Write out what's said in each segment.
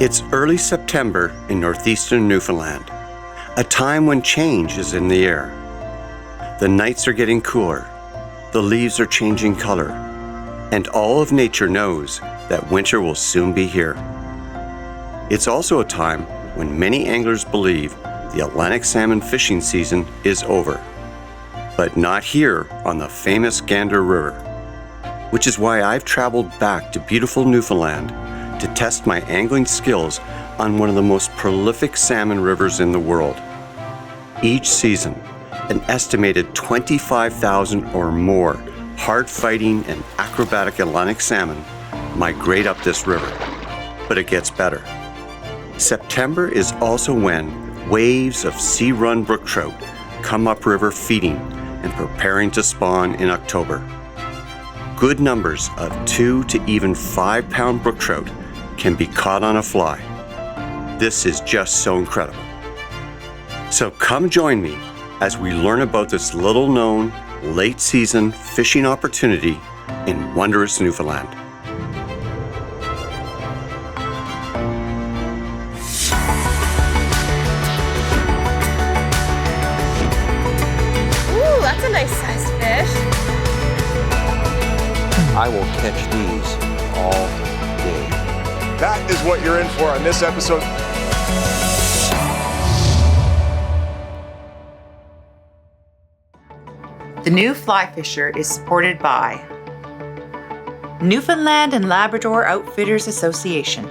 It's early September in northeastern Newfoundland, a time when change is in the air. The nights are getting cooler, the leaves are changing color, and all of nature knows that winter will soon be here. It's also a time when many anglers believe the Atlantic salmon fishing season is over, but not here on the famous Gander River, which is why I've traveled back to beautiful Newfoundland to test my angling skills on one of the most prolific salmon rivers in the world. Each season, an estimated 25,000 or more hard-fighting and acrobatic Atlantic salmon migrate up this river. But it gets better. September is also when waves of sea-run brook trout come upriver feeding and preparing to spawn in October. Good numbers of 2 to even 5 pound brook trout can be caught on a fly. This is just so incredible. So come join me as we learn about this little known late season fishing opportunity in wondrous Newfoundland. Ooh, that's a nice sized fish. I will catch these all day. That is what you're in for on this episode. The New Fly Fisher is supported by Newfoundland and Labrador Outfitters Association,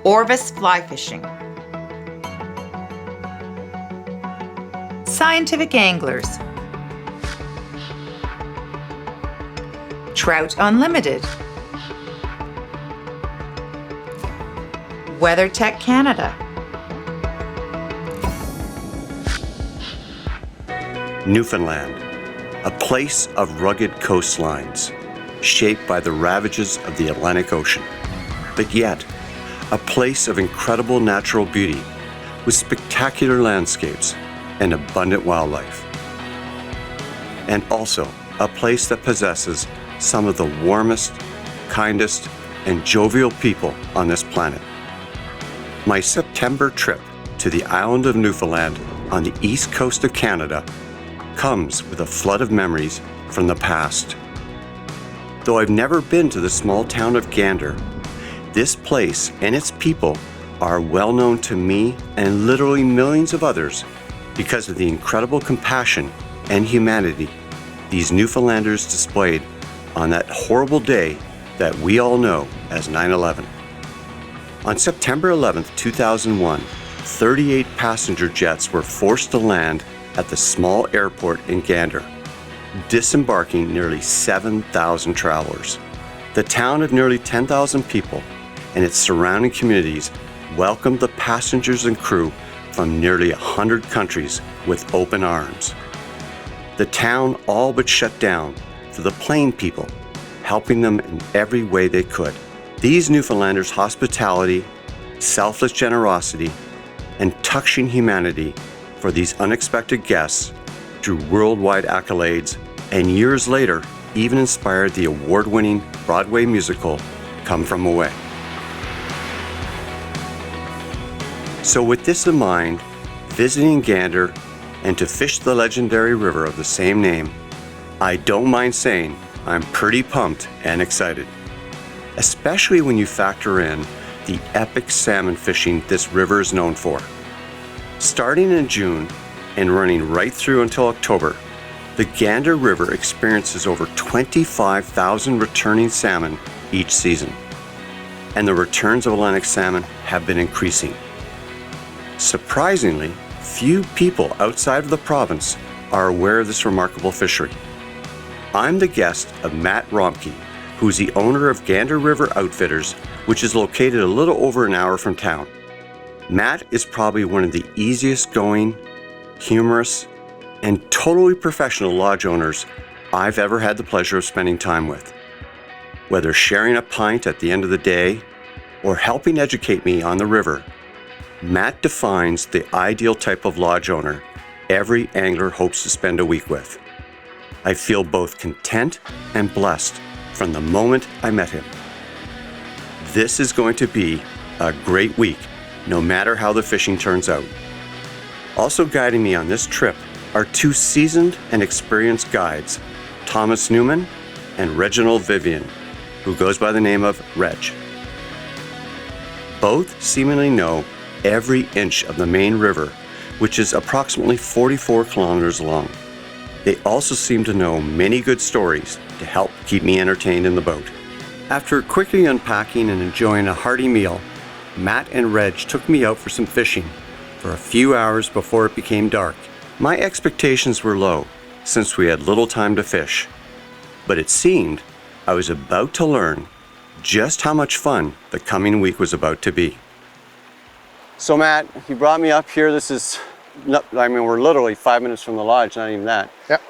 Orvis Fly Fishing, Scientific Anglers, Trout Unlimited, WeatherTech Canada, Newfoundland, a place of rugged coastlines, shaped by the ravages of the Atlantic Ocean, but yet a place of incredible natural beauty with spectacular landscapes and abundant wildlife. And also a place that possesses some of the warmest, kindest, and jovial people on this planet. My September trip to the island of Newfoundland on the east coast of Canada comes with a flood of memories from the past. Though I've never been to the small town of Gander, this place and its people are well known to me and literally millions of others because of the incredible compassion and humanity these Newfoundlanders displayed on that horrible day that we all know as 9/11. On September 11, 2001, 38 passenger jets were forced to land at the small airport in Gander, disembarking nearly 7,000 travelers. The town of nearly 10,000 people and its surrounding communities welcomed the passengers and crew from nearly 100 countries with open arms. The town all but shut down for the plane people, helping them in every way they could. These Newfoundlanders' hospitality, selfless generosity, and touching humanity for these unexpected guests drew worldwide accolades and years later even inspired the award-winning Broadway musical Come From Away. So with this in mind, visiting Gander and to fish the legendary river of the same name, I don't mind saying I'm pretty pumped and excited, especially when you factor in the epic salmon fishing this river is known for. Starting in June and running right through until October, the Gander River experiences over 25,000 returning salmon each season, and the returns of Atlantic salmon have been increasing. Surprisingly, few people outside of the province are aware of this remarkable fishery. I'm the guest of Matt ROMKEY, who's the owner of Gander River Outfitters, which is located a little over an hour from town. Matt is probably one of the easiest going, humorous, and totally professional lodge owners I've ever had the pleasure of spending time with. Whether sharing a pint at the end of the day or helping educate me on the river, Matt defines the ideal type of lodge owner every angler hopes to spend a week with. I feel both content and blessed from the moment I met him. This is going to be a great week, no matter how the fishing turns out. Also guiding me on this trip are two seasoned and experienced guides, Thomas Newman and Reginald Vivian, who goes by the name of Reg. Both seemingly know every inch of the main river, which is approximately 44 kilometers long. They also seem to know many good stories to help keep me entertained in the boat. After quickly unpacking and enjoying a hearty meal, Matt and Reg took me out for some fishing for a few hours before it became dark. My expectations were low since we had little time to fish, but it seemed I was about to learn just how much fun the coming week was about to be. So Matt, you brought me up here. This is, we're literally 5 minutes from the lodge, not even that. Yep.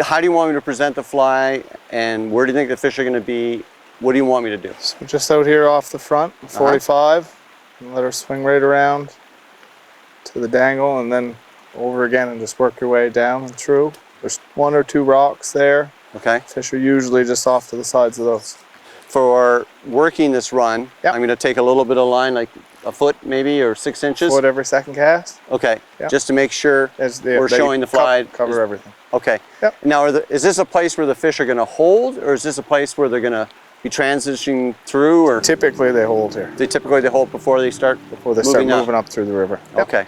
How do you want me to present the fly, and where do you think the fish are going to be? What do you want me to do? So just out here off the front, 45, and let her swing right around to the dangle, and then over again, and just work your way down and through. There's 1 or 2 rocks there. Okay. Fish are usually just off to the sides of those. For working this run, Yep. I'm going to take a little bit of line, like a foot maybe, or 6 inches. Foot every second cast. Okay. Yep. Just to make sure we're they showing the fly. Cover everything. Okay. Yep. Now, is this a place where the fish are going to hold, or is this a place where they're going to be transitioning through? Or Typically they hold here. they hold before they start Moving up through the river. Yep. Okay.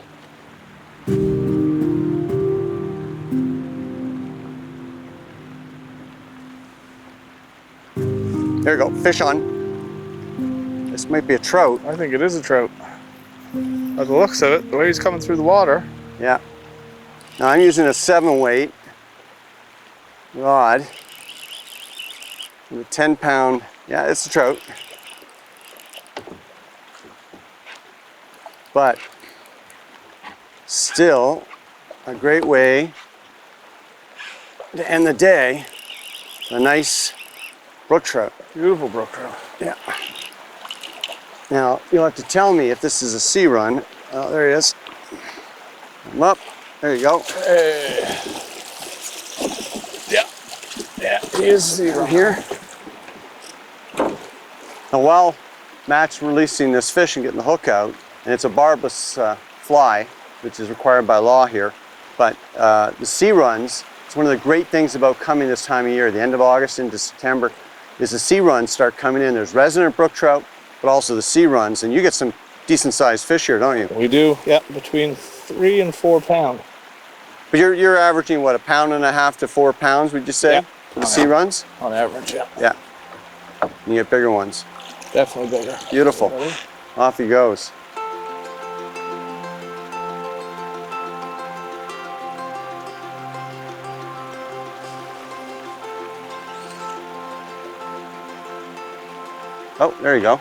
There you go, fish on. This might be a trout. I think it is a trout. By the looks of it, the way he's coming through the water. Yeah. Now I'm using a 7-weight rod with a 10-pound. Yeah, it's a trout. But still a great way to end the day. A nice brook trout. Beautiful brook trout. Yeah. Now you'll have to tell me if this is a sea run. Oh, there he is. Come up. There you go. Yeah, he is a sea run Here. Now while Matt's releasing this fish and getting the hook out, and it's a barbless fly, which is required by law here, but the sea runs, it's one of the great things about coming this time of year, the end of August into September, is the sea runs start coming in. There's resident brook trout, but also the sea runs, and you get some decent sized fish here, don't you? We do, yeah, between 3 and 4 pounds. But you're averaging what, 1.5 pounds to 4 pounds, would you say? Yeah. For the sea runs? On average, yeah. Yeah. And you get bigger ones. Definitely bigger. Beautiful. Ready? Off he goes. Oh, there you go.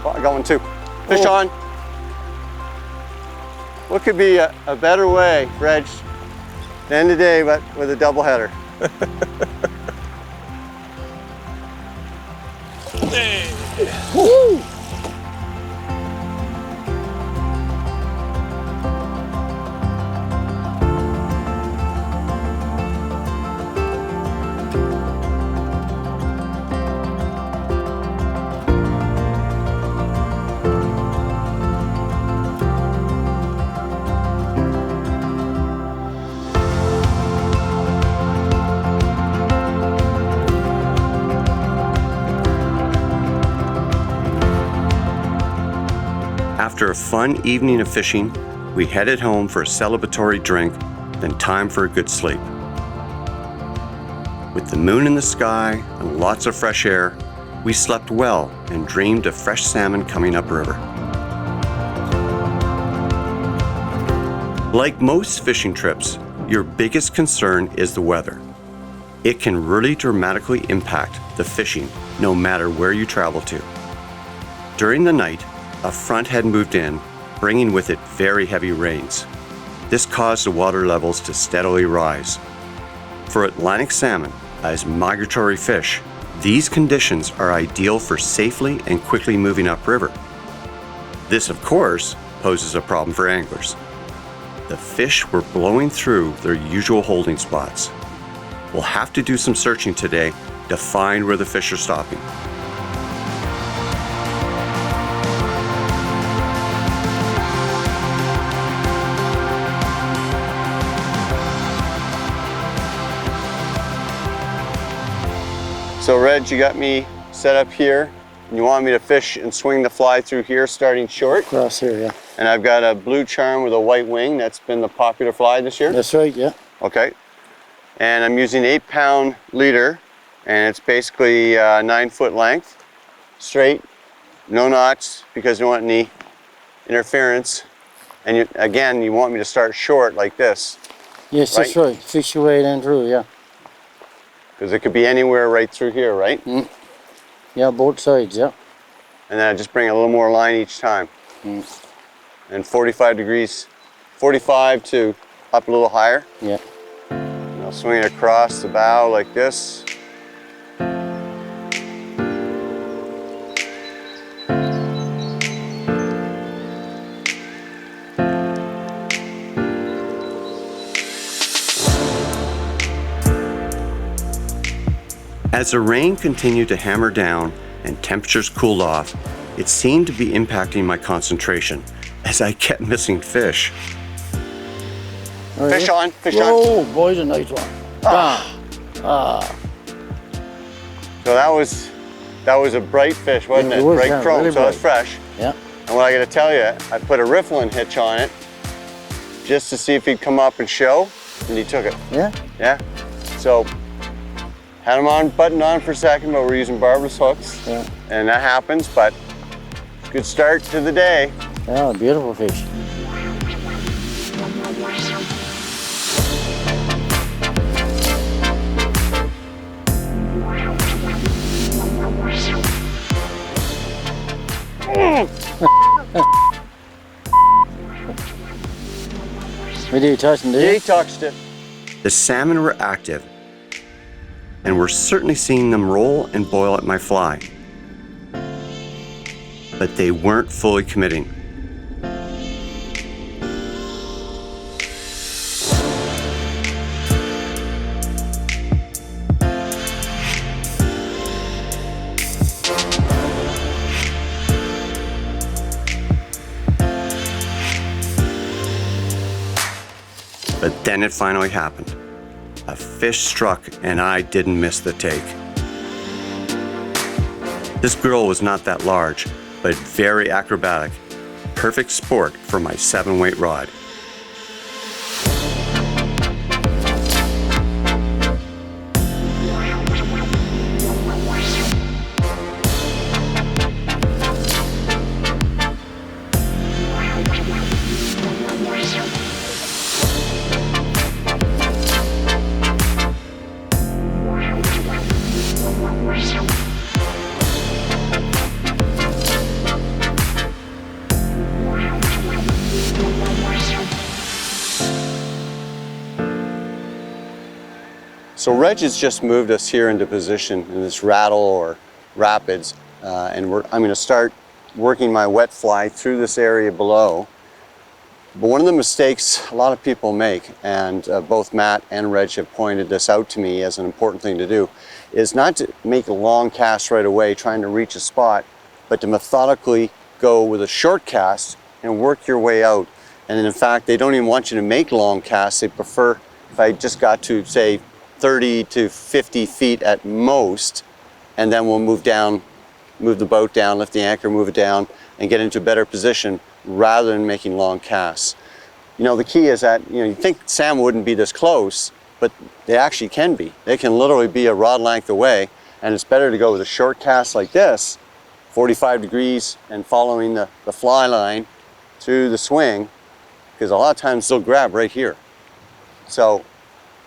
Oh, I got one too. Fish on. What could be a better way, Reg, to end the day but with a double header? Woo! After a fun evening of fishing, we headed home for a celebratory drink, then time for a good sleep. With the moon in the sky and lots of fresh air, we slept well and dreamed of fresh salmon coming upriver. Like most fishing trips, your biggest concern is the weather. It can really dramatically impact the fishing no matter where you travel to. During the night, a front had moved in, bringing with it very heavy rains. This caused the water levels to steadily rise. For Atlantic salmon, as migratory fish, These conditions are ideal for safely and quickly moving upriver. This, of course, poses a problem for anglers. The fish were blowing through their usual holding spots. We'll have to do some searching today to find where the fish are stopping. So Reg, you got me set up here, and you want me to fish and swing the fly through here starting short? Across here, yeah. And I've got a blue charm with a white wing. That's been the popular fly this year? That's right, yeah. Okay. And I'm using 8-pound leader, and it's basically 9-foot length, straight, no knots, because you don't want any interference. And you, again, you want me to start short like this. Yes, right? that's right. Fish your way down through, yeah. Because it could be anywhere right through here, right? Mm. Yeah, both sides, yeah. And then I just bring a little more line each time. Mm. And 45 degrees, 45 to up a little higher. Yeah. And I'll swing it across the bow like this. As the rain continued to hammer down and temperatures cooled off, it seemed to be impacting my concentration as I kept missing fish. Oh, Fish yeah. on, fish on. Oh, boy's a nice one. Ah. Ah. So that was a bright fish, wasn't It it? was, Bright yeah, chrome, really so it's bright. fresh. Yeah. And what I gotta tell you, I put a riffling hitch on it just to see if he'd come up and show, and he took it. Yeah. Yeah. So had him on, buttoned on for a second, but we're using barbless hooks. Yeah. And that happens, but good start to the day. Yeah, beautiful fish. What are you touching, He did you? touched it. The salmon were active, and we're certainly seeing them roll and boil at my fly. But they weren't fully committing. But then it finally happened. A fish struck and I didn't miss the take. This grill was not that large, but very acrobatic. Perfect sport for my 7-weight rod. So Reg has just moved us here into position in this rattle or rapids, and I'm going to start working my wet fly through this area below. But one of the mistakes a lot of people make, and both Matt and Reg have pointed this out to me as an important thing to do, is not to make a long cast right away trying to reach a spot, but to methodically go with a short cast and work your way out. And in fact, they don't even want you to make long casts. They prefer, if I just got to, say, 30 to 50 feet at most, and then we'll move down, move the boat down, lift the anchor, move it down, and get into a better position rather than making long casts. You know, the key is that, you know, you think salmon wouldn't be this close, but they actually can be. They can literally be a rod length away, and it's better to go with a short cast like this, 45 degrees, and following the fly line through the swing, because a lot of times they'll grab right here. So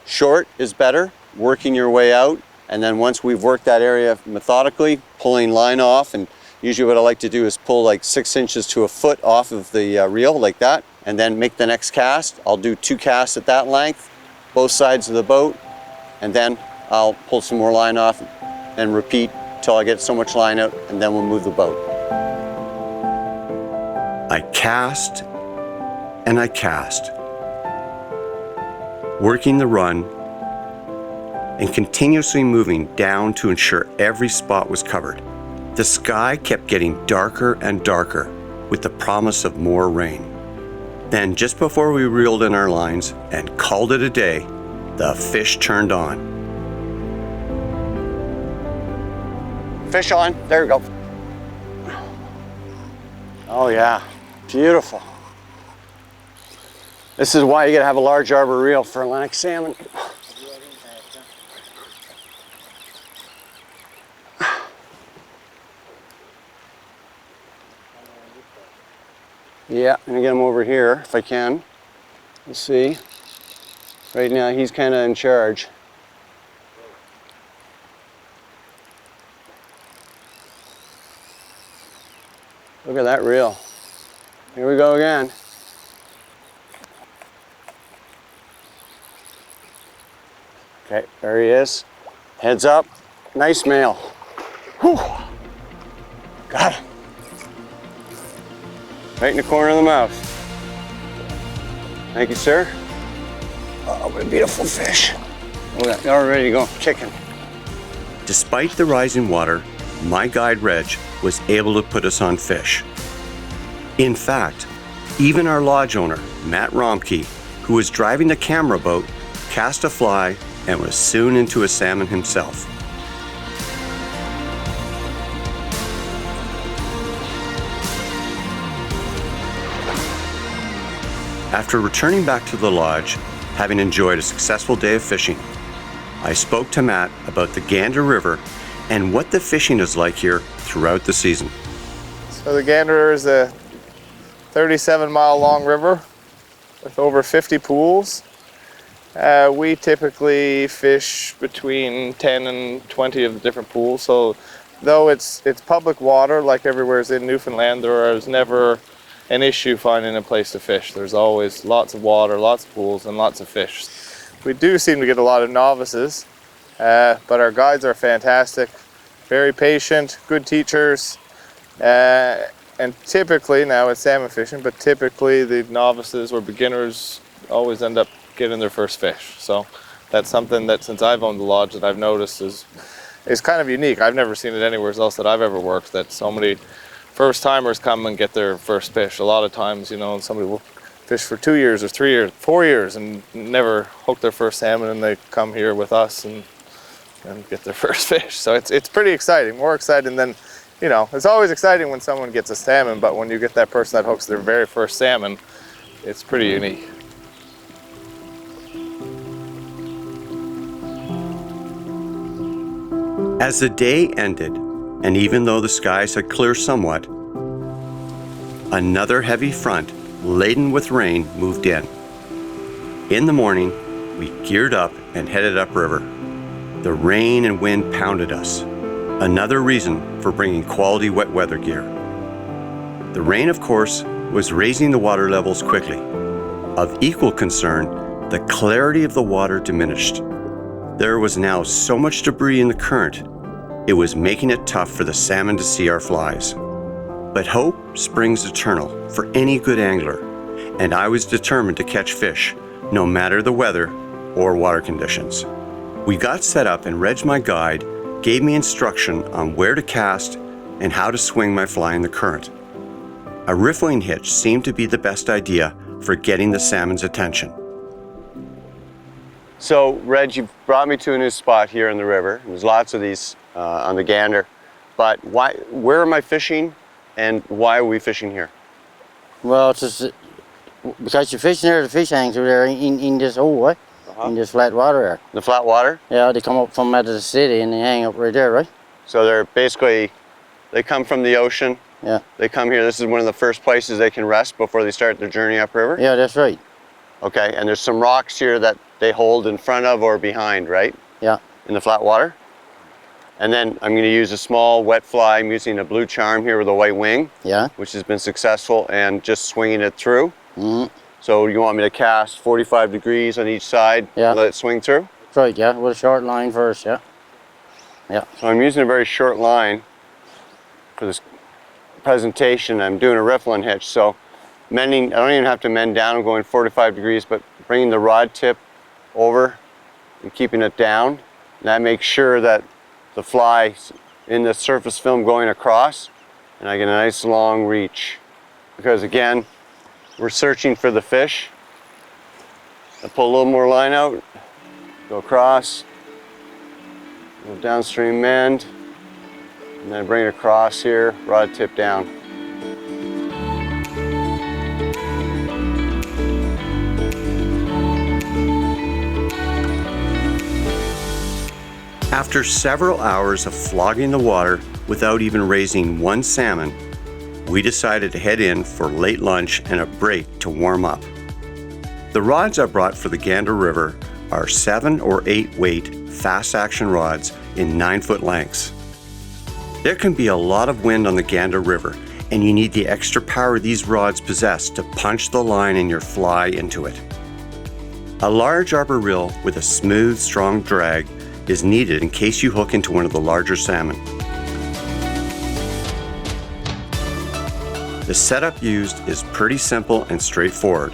short is better, working your way out, and then once we've worked that area methodically, pulling line off, and usually what I like to do is pull like 6 inches to a foot off of the reel like that, and then make the next cast. I'll do 2 casts at that length, both sides of the boat, and then I'll pull some more line off, and repeat till I get so much line out, and then we'll move the boat. I cast and I cast, working the run and continuously moving down to ensure every spot was covered. The sky kept getting darker and darker with the promise of more rain. Then just before we reeled in our lines and called it a day, the fish turned on. Fish on, there we go. Oh yeah, beautiful. This is why you gotta have a large arbor reel for Atlantic salmon. Yeah, I'm gonna get him over here if I can. Let's see. Right now he's kind of in charge. Look at that reel. Here we go again. Okay, there he is. Heads up. Nice male. Whew. Got him. Right in the corner of the mouth. Thank you, sir. Oh, what a beautiful fish. Look at that, all ready to go, kicking. Despite the rising water, my guide Reg was able to put us on fish. In fact, even our lodge owner, Matt ROMKEY, who was driving the camera boat, cast a fly and was soon into a salmon himself. After returning back to the lodge, having enjoyed a successful day of fishing, I spoke to Matt about the Gander River and what the fishing is like here throughout the season. So the Gander River is a 37-mile long river with over 50 pools. We typically fish between 10 and 20 of the different pools. So though it's public water like everywhere in Newfoundland, there is never an issue finding a place to fish. There's always lots of water, lots of pools, and lots of fish. We do seem to get a lot of novices, but our guides are fantastic, very patient, good teachers, and typically, now it's salmon fishing, but typically the novices or beginners always end up getting their first fish. So that's something that since I've owned the lodge that I've noticed is kind of unique. I've never seen it anywhere else that I've ever worked, that so many first timers come and get their first fish. A lot of times, you know, somebody will fish for 2 years or 3 years, 4 years and never hook their first salmon, and they come here with us and get their first fish. So it's pretty exciting, more exciting than, you know, it's always exciting when someone gets a salmon, but when you get that person that hooks their very first salmon, it's pretty unique. As the day ended, and even though the skies had cleared somewhat, another heavy front laden with rain moved in. In the morning, we geared up and headed upriver. The rain and wind pounded us. Another reason for bringing quality wet weather gear. The rain, of course, was raising the water levels quickly. Of equal concern, the clarity of the water diminished. There was now so much debris in the current, it was making it tough for the salmon to see our flies. But hope springs eternal for any good angler, and I was determined to catch fish, no matter the weather or water conditions. We got set up, and Reg, my guide, gave me instruction on where to cast and how to swing my fly in the current. A riffling hitch seemed to be the best idea for getting the salmon's attention. So, Reg, you've brought me to a new spot here in the river. There's lots of these on the Gander, but where am I fishing, and why are we fishing here? Well, it's just, because you're fishing there, the fish hang through there in this hole, in this flat water there. The flat water? Yeah, they come up from out of the city and they hang up right there, right? So they're basically, they come from the ocean. Yeah. They come here. This is one of the first places they can rest before they start their journey upriver? Yeah, that's right. Okay, and there's some rocks here that they hold in front of or behind, right? Yeah. In the flat water? And then I'm going to use a small wet fly. I'm using a blue charm here with a white wing, Yeah. which has been successful, and just swinging it through. Mm-hmm. So you want me to cast 45 degrees on each side, Yeah. and let it swing through? That's right, yeah, with a short line first, yeah. Yeah. So I'm using a very short line for this presentation. I'm doing a riffle and hitch, so mending, I don't even have to mend down. I'm going 45 degrees, but bringing the rod tip over and keeping it down. And that makes sure that the fly in the surface film going across, and I get a nice long reach. Because again, we're searching for the fish. I pull a little more line out, go across, go downstream mend, and then bring it across here, rod tip down. After several hours of flogging the water without even raising one salmon, we decided to head in for late lunch and a break to warm up. The rods I brought for the Gander River are 7 or 8 weight fast action rods in 9-foot lengths. There can be a lot of wind on the Gander River, and you need the extra power these rods possess to punch the line in your fly into it. A large arbor reel with a smooth, strong drag is needed in case you hook into one of the larger salmon. The setup used is pretty simple and straightforward.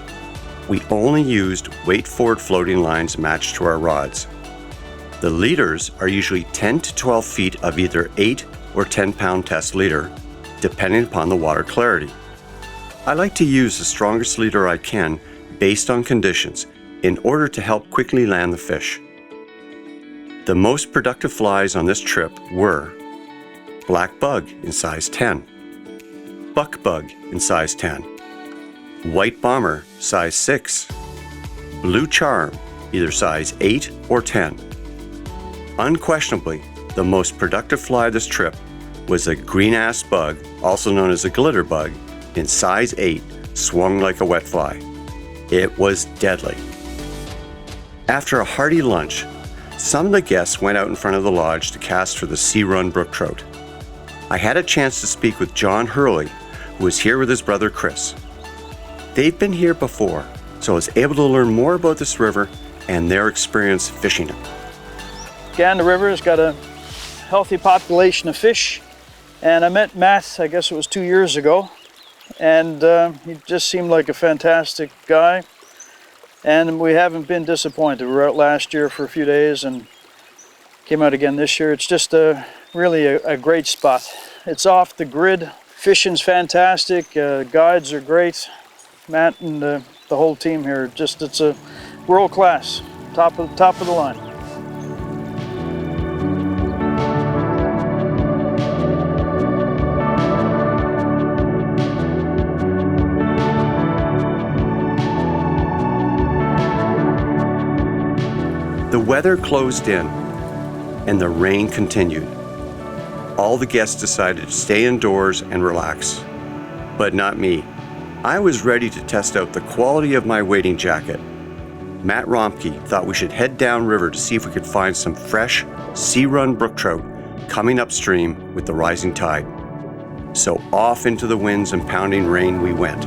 We only used weight-forward floating lines matched to our rods. The leaders are usually 10 to 12 feet of either 8 or 10-pound test leader, depending upon the water clarity. I like to use the strongest leader I can based on conditions in order to help quickly land the fish. The most productive flies on this trip were black bug in size 10, buck bug in size 10, white bomber size 6, blue charm either size 8 or 10. Unquestionably, the most productive fly this trip was a green ass bug, also known as a glitter bug, in size 8, swung like a wet fly. It was deadly. After a hearty lunch, some of the guests went out in front of the lodge to cast for the Sea Run brook trout. I had a chance to speak with John Hurley, who was here with his brother Chris. They've been here before, so I was able to learn more about this river and their experience fishing it. Gander River has got a healthy population of fish, and I met Matt, I guess it was 2 years ago, and he just seemed like a fantastic guy, and we haven't been disappointed. We were out last year for a few days and came out again this year. It's just really a great spot. It's off the grid. Fishing's fantastic, guides are great. Matt and the whole team here, it's a world class, top of the line. The weather closed in and the rain continued. All the guests decided to stay indoors and relax, but not me. I was ready to test out the quality of my wading jacket. Matt ROMKEY thought we should head downriver to see if we could find some fresh Sea Run brook trout coming upstream with the rising tide. So off into the winds and pounding rain we went.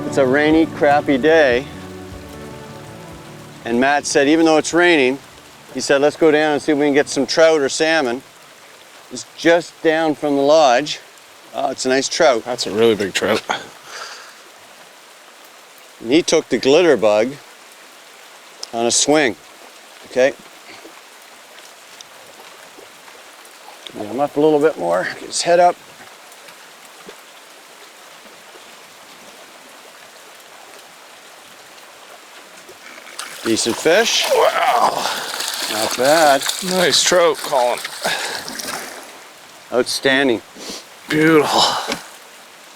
It's a rainy, crappy day. And Matt said, even though it's raining, he said, let's go down and see if we can get some trout or salmon. It's just down from the lodge. Oh, it's a nice trout. That's a really big trout. And he took the glitter bug on a swing. Okay. Get him up a little bit more. Get his head up. Decent fish. Wow. Not bad. Nice trout, Colin. Outstanding. Beautiful.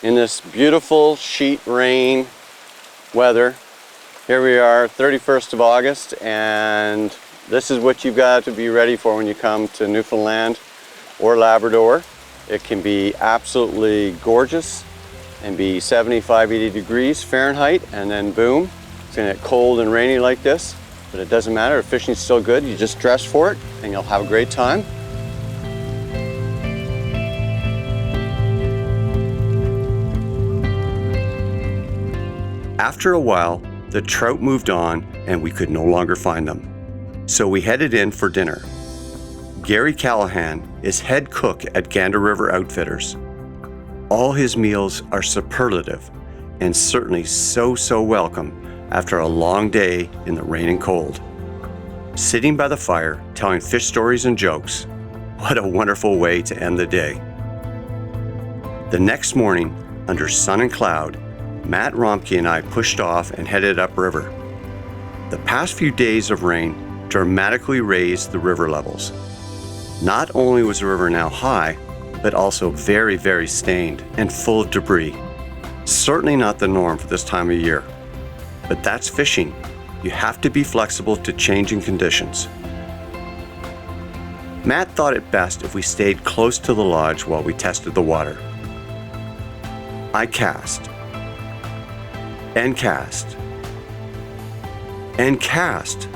In this beautiful sheet rain weather, here we are, 31st of August, and this is what you've got to be ready for when you come to Newfoundland or Labrador. It can be absolutely gorgeous and be 75, 80 degrees Fahrenheit, and then boom, it's gonna get cold and rainy like this, but it doesn't matter, if fishing's still good, you just dress for it and you'll have a great time. After a while, the trout moved on and we could no longer find them. So we headed in for dinner. Gary Callahan is head cook at Gander River Outfitters. All his meals are superlative and certainly so welcome after a long day in the rain and cold. Sitting by the fire, telling fish stories and jokes, what a wonderful way to end the day. The next morning, under sun and cloud, Matt ROMKEY and I pushed off and headed upriver. The past few days of rain dramatically raised the river levels. Not only was the river now high, but also very stained and full of debris. Certainly not the norm for this time of year. But that's fishing. You have to be flexible to changing conditions. Matt thought it best if we stayed close to the lodge while we tested the water. I cast, and cast, and cast,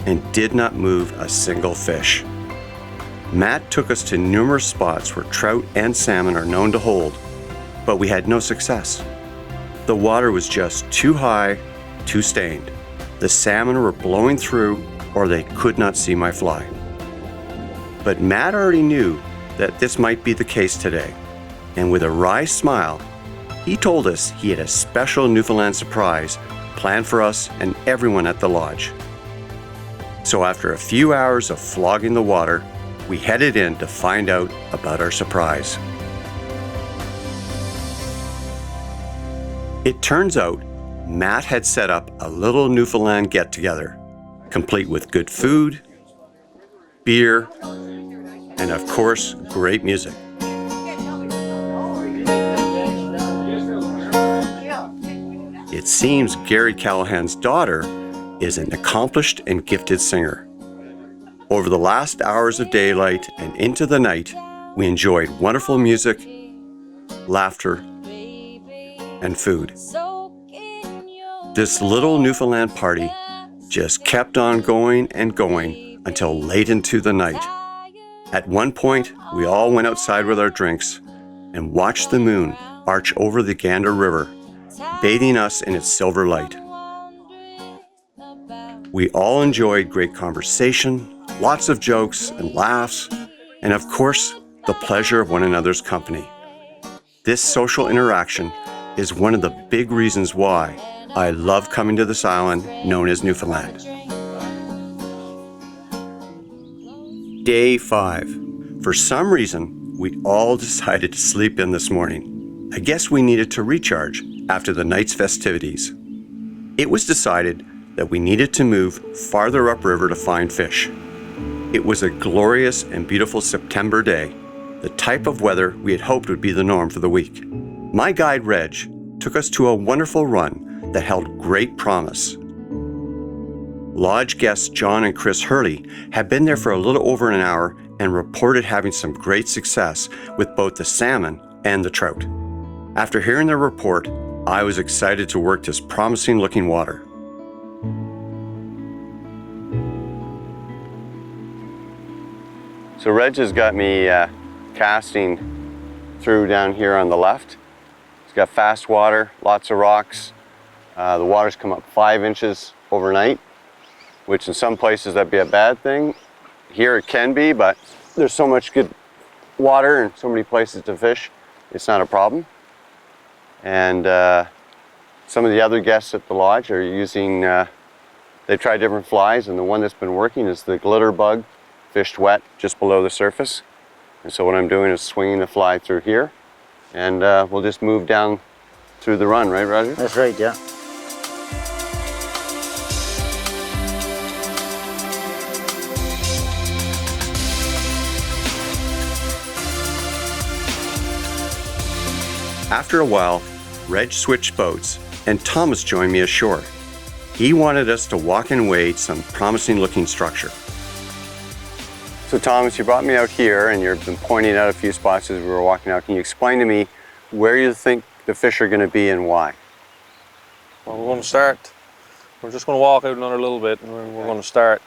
and did not move a single fish. Matt took us to numerous spots where trout and salmon are known to hold, but we had no success. The water was just too high, too stained. The salmon were blowing through, or they could not see my fly. But Matt already knew that this might be the case today, and with a wry smile, he told us he had a special Newfoundland surprise planned for us and everyone at the lodge. So after a few hours of flogging the water, we headed in to find out about our surprise. It turns out Matt had set up a little Newfoundland get-together, complete with good food, beer, and of course, great music. It seems Gary Callahan's daughter is an accomplished and gifted singer. Over the last hours of daylight and into the night, we enjoyed wonderful music, laughter, and food. This little Newfoundland party just kept on going and going until late into the night. At one point, we all went outside with our drinks and watched the moon arch over the Gander River, bathing us in its silver light. We all enjoyed great conversation, lots of jokes and laughs, and of course, the pleasure of one another's company. This social interaction is one of the big reasons why I love coming to this island known as Newfoundland. Day 5. For some reason, we all decided to sleep in this morning. I guess we needed to recharge after the night's festivities. It was decided that we needed to move farther upriver to find fish. It was a glorious and beautiful September day, the type of weather we had hoped would be the norm for the week. My guide Reg took us to a wonderful run that held great promise. Lodge guests John and Chris Hurley had been there for a little over an hour and reported having some great success with both the salmon and the trout. After hearing their report, I was excited to work this promising looking water. So Reg has got me casting through down here on the left. It's got fast water, lots of rocks. The water's come up 5 inches overnight, which in some places that'd be a bad thing. Here it can be, but there's so much good water and so many places to fish, it's not a problem. And some of the other guests at the lodge are using, they've tried different flies, and the one that's been working is the glitter bug, fished wet just below the surface. And so what I'm doing is swinging the fly through here, and we'll just move down through the run, right, Roger? That's right, yeah. After a while, Reg switched boats and Thomas joined me ashore. He wanted us to walk and wade some promising looking structure. So Thomas, you brought me out here and you've been pointing out a few spots as we were walking out. Can you explain to me where you think the fish are going to be and why? Well, we're going to start, we're just going to walk out another little bit, and we're going to start,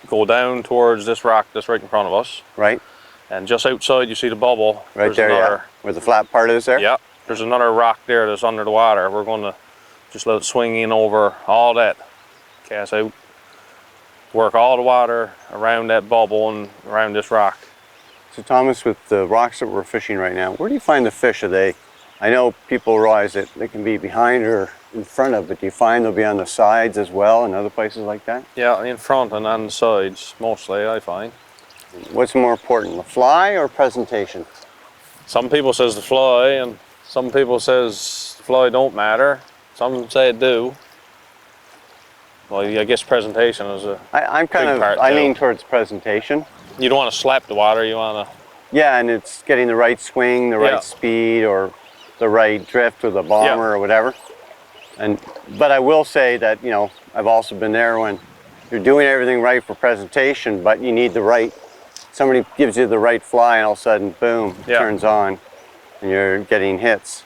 go down towards this rock that's right in front of us. Right. And just outside you see the bubble. Right there, yeah. Where the flat part is there? Yeah. There's another rock there that's under the water. We're going to Just let it swing in over all that, cast out, work all the water around that bubble and around this rock. So Thomas, with the rocks that we're fishing right now, where do you find the fish? Are they, I know people realize that they can be behind or in front of, but do you find they'll be on the sides as well and other places like that? Yeah, in front and on the sides, mostly, I find. What's more important, the fly or presentation? Some people says the fly, and some people says the fly don't matter. Some say it do. Well, I guess presentation is a I'm kind big of, part I too. lean towards presentation. You don't want to slap the water, you want to... Yeah, and it's getting the right swing, the right Yeah. speed, or the right drift with the bomber Yeah. or whatever. But I will say that, you know, I've also been there when you're doing everything right for presentation, but you need the right, somebody gives you the right fly and all of a sudden, boom, it Yeah. turns on and you're getting hits.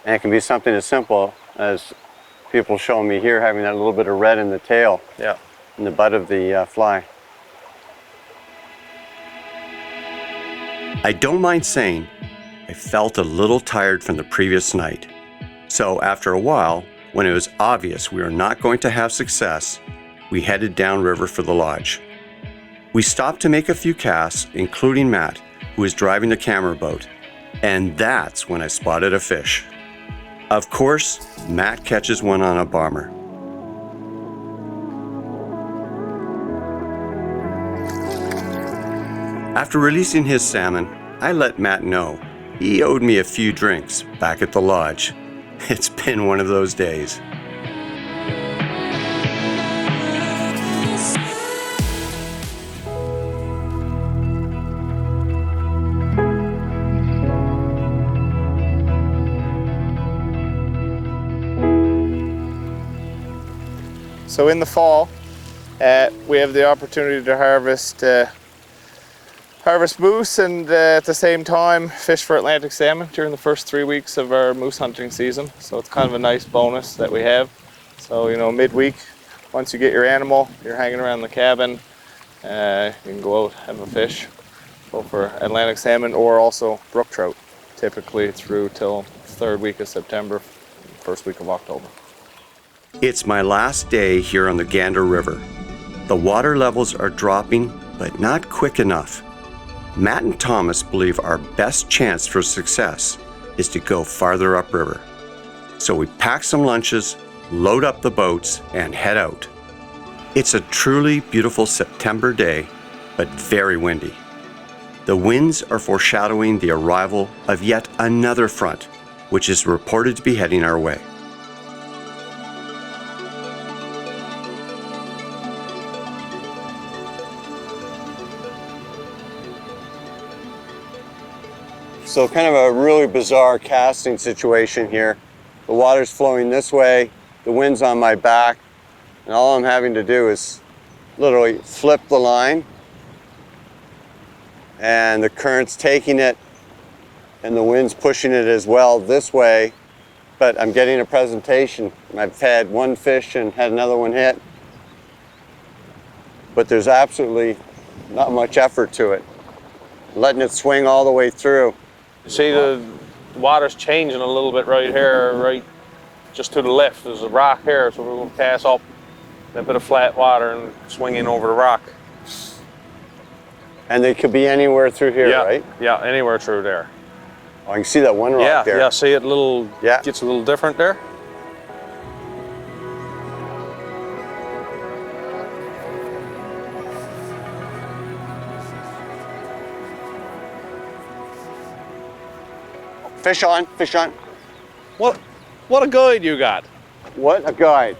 And it can be something as simple as people showing me here having that little bit of red in the tail, Yeah. in the butt of the fly. I don't mind saying I felt a little tired from the previous night. So after a while, when it was obvious we were not going to have success, we headed downriver for the lodge. We stopped to make a few casts, including Matt, who was driving the camera boat, and that's when I spotted a fish. Of course, Matt catches one on a bomber. After releasing his salmon, I let Matt know he owed me a few drinks back at the lodge. It's been one of those days. So in the fall, we have the opportunity to harvest moose and at the same time fish for Atlantic salmon during the first 3 weeks of our moose hunting season. So it's kind of a nice bonus that we have. So, you know, midweek, once you get your animal, you're hanging around the cabin, you can go out, have a fish, go for Atlantic salmon or also brook trout, typically through till 3rd week of September, 1st week of October. It's my last day here on the Gander River. The water levels are dropping, but not quick enough. Matt and Thomas believe our best chance for success is to go farther upriver. So we pack some lunches, load up the boats, and head out. It's a truly beautiful September day, but very windy. The winds are foreshadowing the arrival of yet another front, which is reported to be heading our way. So kind of a really bizarre casting situation here. The water's flowing this way, the wind's on my back, and all I'm having to do is literally flip the line, and the current's taking it, and the wind's pushing it as well this way, but I'm getting a presentation. I've had one fish and had another one hit, but there's absolutely not much effort to it. Letting it swing all the way through. See, the water's changing a little bit right here, right just to the left. There's a rock here, so we're going to cast up that bit of flat water and swing in over the rock. And they could be anywhere through here, Yeah, right? yeah, anywhere through there. Oh, I can see that one rock Yeah, there. yeah, see it little, Yeah. gets a little different there. Fish on, fish on. What a guide you got. What a guide.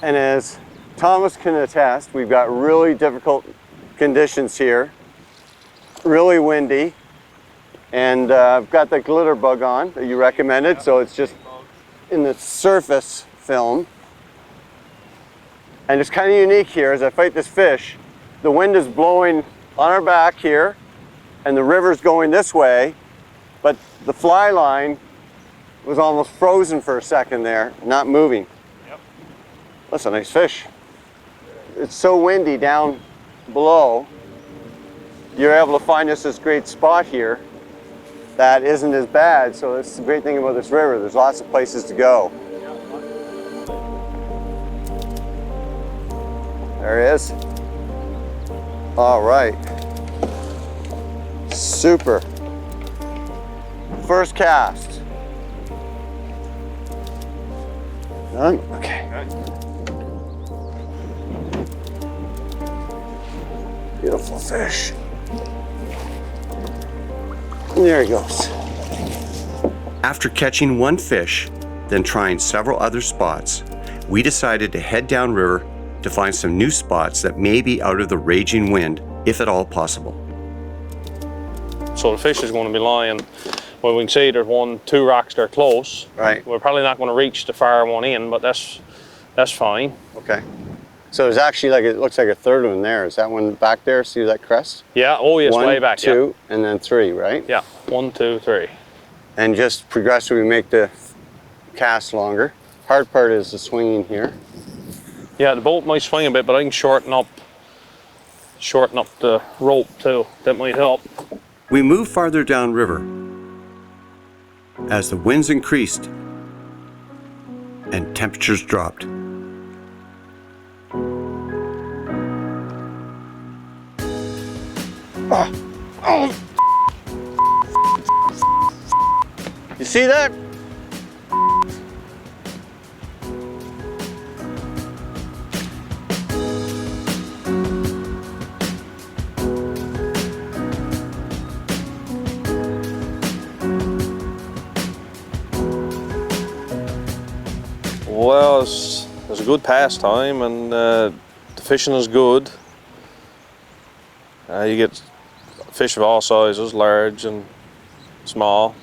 And as Thomas can attest, we've got really difficult conditions here. Really windy. And I've got the glitter bug on that you recommended, so it's just in the surface film. And it's kind of unique here as I fight this fish. The wind is blowing on our back here, and the river's going this way, but the fly line was almost frozen for a second there, not moving. Yep. That's a nice fish. It's so windy down below, you're able to find us this great spot here that isn't as bad. So that's the great thing about this river. There's lots of places to go. There he is. All right. Super. First cast. Done? Okay. Beautiful fish. There he goes. After catching one fish, then trying several other spots, we decided to head downriver to find some new spots that may be out of the raging wind, if at all possible. So the fish is going to be lying, well, we can see there's 1, 2 rocks there close. Right. We're probably not going to reach the far one in, but that's fine. Okay. So there's actually like, it looks like a third one there. Is that one back there? See that crest? Yeah, oh yes, way back. 1, 2, and then 3, right? Yeah, 1, 2, 3. And just progressively make the cast longer. Hard part is the swinging here. Yeah, the boat might swing a bit, but I can shorten up the rope too. That might help. We moved farther downriver as the winds increased and temperatures dropped. You see that? Well, it's a good pastime, and the fishing is good. You get fish of all sizes, large and small.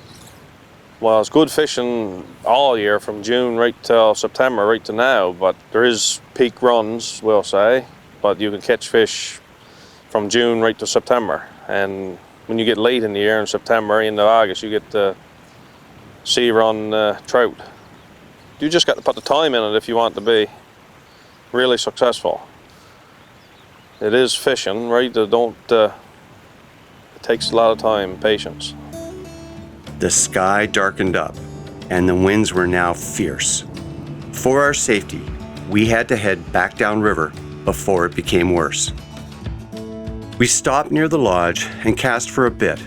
Well, it's good fishing all year, from June right till September, right to now, but there is peak runs, we'll say, but you can catch fish from June right to September. And when you get late in the year, in September, into August, you get the sea run trout. You just got to put the time in it if you want to be really successful. It is fishing, right? It takes a lot of time, patience. The sky darkened up, and the winds were now fierce. For our safety, we had to head back downriver before it became worse. We stopped near the lodge and cast for a bit,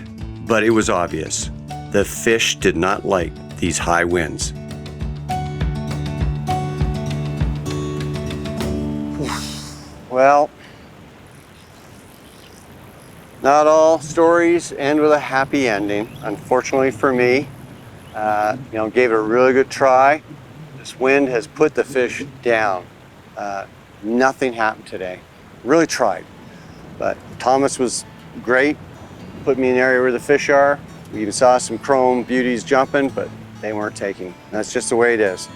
but it was obvious. The fish did not like these high winds. Well, not all stories end with a happy ending. Unfortunately for me, gave it a really good try. This wind has put the fish down. Nothing happened today. Really tried, but Thomas was great. Put me in an area where the fish are. We even saw some chrome beauties jumping, but they weren't taking. That's just the way it is.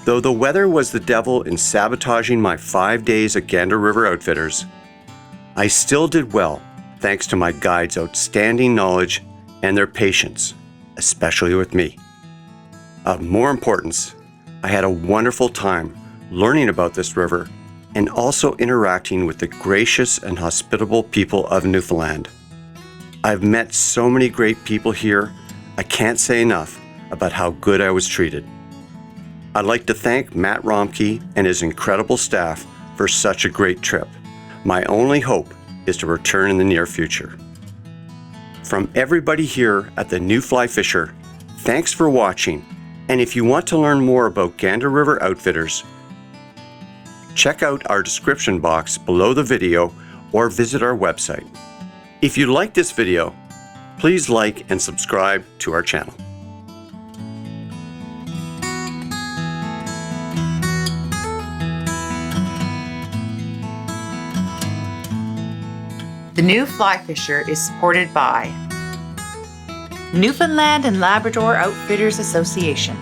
Though the weather was the devil in sabotaging my 5 days at Gander River Outfitters, I still did well thanks to my guides' outstanding knowledge and their patience, especially with me. Of more importance, I had a wonderful time learning about this river and also interacting with the gracious and hospitable people of Newfoundland. I've met so many great people here, I can't say enough about how good I was treated. I'd like to thank Matt ROMKEY and his incredible staff for such a great trip. My only hope is to return in the near future. From everybody here at the New Fly Fisher, thanks for watching. And if you want to learn more about Gander River Outfitters, check out our description box below the video or visit our website. If you like this video, please like and subscribe to our channel. The New Fly Fisher is supported by Newfoundland and Labrador Outfitters Association,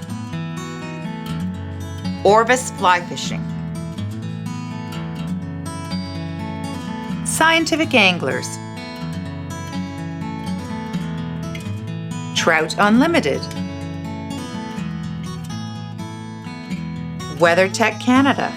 Orvis Fly Fishing, Scientific Anglers, Trout Unlimited, WeatherTech Canada,